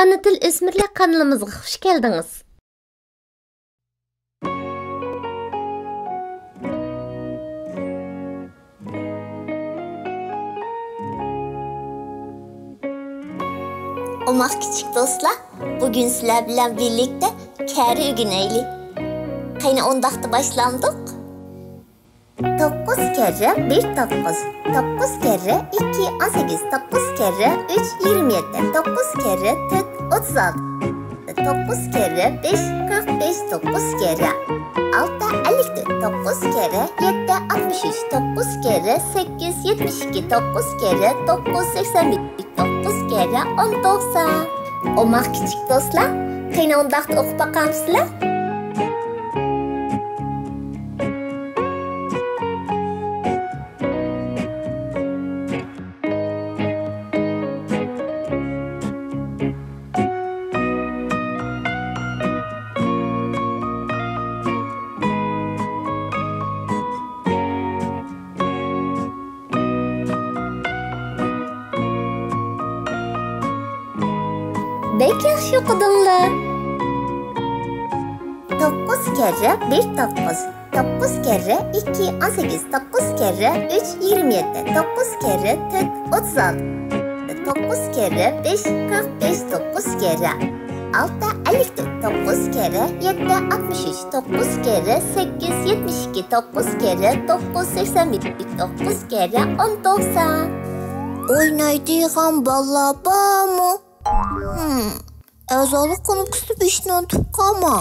Ana til o'smirlar kanalimizga xush keldingiz. Omaq kichik do'stlar, bugün sizlar bilan birlikte kari o'rganaylik. Qayni ondaqda boshlandik. 9 kere 1 9, 9 kere 2 18, 9 kere 3 27, 9 kere 4 36, 9 kere 5 45, 9 kere 6 54, 9 kere 7 63, 9 kere 8 72, 9 kere 9 81, 9 kere 10 90. Omaq kichik do'stlar, qayni ondaqda o'qib baqamsizlar? Bek yaxshi o'qidinglar. 9 kere 1 9, 9 kere 2 18, 9 kere 3 27, 9 kere 4 36, 9 kere 5 45, 9 kere 6 54, 9 kere 7 63, 9 kere 8 72, 9 kere 9 81, 9 kere 10 90. Oynaydigan balla bormi? A'zolik ko'nikisi 5 ni unutib qolma.